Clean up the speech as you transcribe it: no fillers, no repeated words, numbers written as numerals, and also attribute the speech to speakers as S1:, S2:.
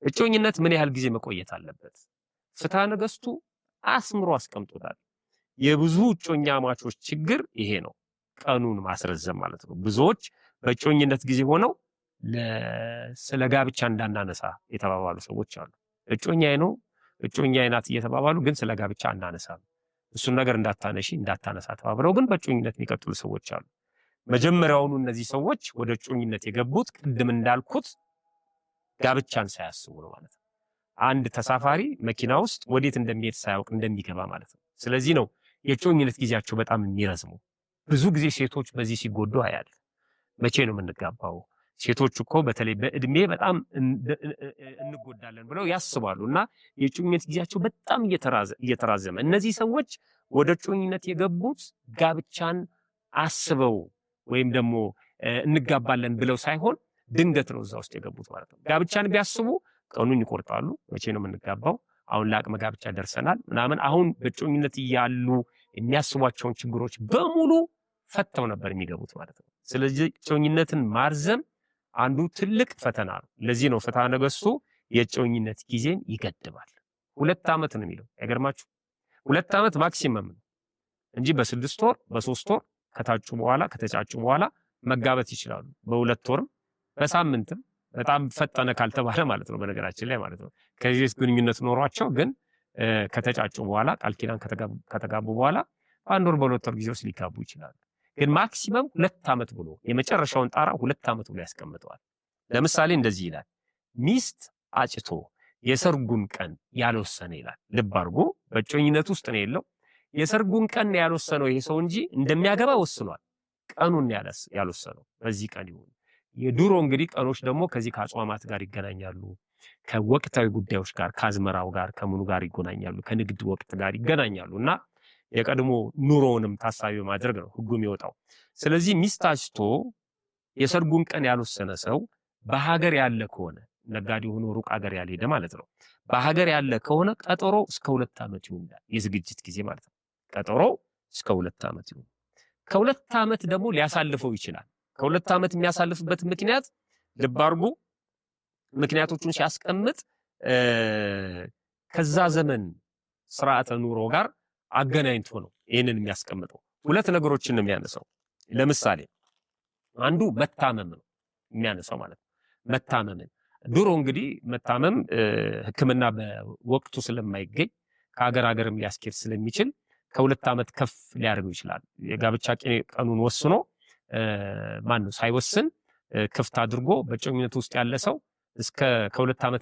S1: እጮኝነት ምን ያህል ጊዜ መቆየት አለበት? ፍትሐ ነገሥቱ አስምሮ አስቀምጦታል። የብዙ እጮኛማቾች ችግር ይሄ ነው፣ ቀኑን ማስረዘም ማለት ነው። ብዙዎች በእጮኝነት ጊዜ ሆነው ስለ ጋብቻ እንዳናነሳ የተባባሉ ሰዎች አሉ። እጮኛዬ ነው እጮኛዬ ናት እየተባባሉ ግን ስለ ጋብቻ አናነሳም፣ እሱን ነገር እንዳታነሺ እንዳታነሳ ተባብለው ግን በእጮኝነት የሚቀጥሉ ሰዎች አሉ። መጀመሪያውኑ እነዚህ ሰዎች ወደ እጮኝነት የገቡት ቅድም እንዳልኩት ጋብቻን ሳያስቡ ነው ማለት ነው። አንድ ተሳፋሪ መኪና ውስጥ ወዴት እንደሚሄድ ሳያውቅ እንደሚገባ ማለት ነው። ስለዚህ ነው የእጮኝነት ጊዜያቸው በጣም የሚረዝመው። ብዙ ጊዜ ሴቶች በዚህ ሲጎዱ አያል። መቼ ነው የምንጋባው? ሴቶች እኮ በተለይ በእድሜ በጣም እንጎዳለን ብለው ያስባሉ እና የእጮኝነት ጊዜያቸው በጣም እየተራዘመ እነዚህ ሰዎች ወደ እጮኝነት የገቡት ጋብቻን አስበው ወይም ደግሞ እንጋባለን ብለው ሳይሆን ድንገት ነው እዛ ውስጥ የገቡት ማለት ነው። ጋብቻን ቢያስቡ ቀኑን ይቆርጣሉ። መቼ ነው የምንጋባው? አሁን ለአቅመ ጋብቻ ደርሰናል ምናምን። አሁን በእጮኝነት እያሉ የሚያስቧቸውን ችግሮች በሙሉ ፈተው ነበር የሚገቡት ማለት ነው። ስለዚህ እጮኝነትን ማርዘም አንዱ ትልቅ ፈተና ነው። ለዚህ ነው ፍትሐ ነገሥቱ የእጮኝነት ጊዜን ይገድባል። 2 ዓመት ነው የሚለው። አይገርማችሁ? 2 ዓመት ማክሲመም ነው እንጂ በ6 ወር በ3 ወር ከተጫጩ በኋላ መጋባት ይችላሉ። በ2 ወርም በሳምንትም በጣም ፈጠነ ካልተባለ ማለት ነው። በነገራችን ላይ ማለት ነው ከዚህ ግንኙነት ኖሯቸው ግን ከተጫጩ በኋላ ቃል ኪዳን ከተጋቡ በኋላ በ1 ወር በ2 ወር ጊዜ ውስጥ ሊጋቡ ይችላሉ። ግን ማክሲመም 2 ዓመት ብሎ የመጨረሻውን ጣራ 2 ዓመት ብሎ ያስቀምጠዋል። ለምሳሌ እንደዚህ ይላል፣ ሚስት አጭቶ የሰርጉን ቀን ያልወሰነ ይላል። ልብ አድርጎ በእጮኝነት ውስጥ ነው ያለው። የሰርጉን ቀን ያልወሰነው ይሄ ሰው እንጂ እንደሚያገባ ወስኗል። ቀኑን ያልወሰነው በዚህ ቀን ይሁን። የድሮ እንግዲህ ቀኖች ደግሞ ከዚህ ከአጽዋማት ጋር ይገናኛሉ፣ ከወቅታዊ ጉዳዮች ጋር፣ ከአዝመራው ጋር፣ ከምኑ ጋር ይገናኛሉ፣ ከንግድ ወቅት ጋር ይገናኛሉ እና የቀድሞ ኑሮውንም ታሳቢ ማድረግ ነው ህጉ የሚወጣው። ስለዚህ ሚስት አጭቶ የሰርጉን ቀን ያልወሰነ ሰው በሀገር ያለ ከሆነ ነጋዴ ሆኖ ሩቅ ሀገር ያልሄደ ማለት ነው። በሀገር ያለ ከሆነ ቀጠሮ እስከ 2 ዓመት ይሆናል፣ የዝግጅት ጊዜ ማለት ነው። ቀጠሮ እስከ 2 ዓመት ይሆናል። ከ2 ዓመት ደግሞ ሊያሳልፈው ይችላል። ከ2 ዓመት የሚያሳልፍበት ምክንያት ልብ አድርጉ፣ ምክንያቶቹን ሲያስቀምጥ ከዛ ዘመን ስርዓተ ኑሮ ጋር አገናኝቶ ነው ይሄንን የሚያስቀምጠው። 2 ነገሮችን ነው የሚያነሳው። ለምሳሌ አንዱ መታመም ነው የሚያነሳው ማለት ነው። መታመምን ድሮ እንግዲህ መታመም ሕክምና በወቅቱ ስለማይገኝ ከሀገር ሀገርም ሊያስኬድ ስለሚችል ከ2 ዓመት ከፍ ሊያደርገው ይችላል። የጋብቻ ቀኑን ወስኖ ሳይወስን ክፍት አድርጎ በእጮኝነት ውስጥ ያለ ሰው እስከ ከ2 ዓመት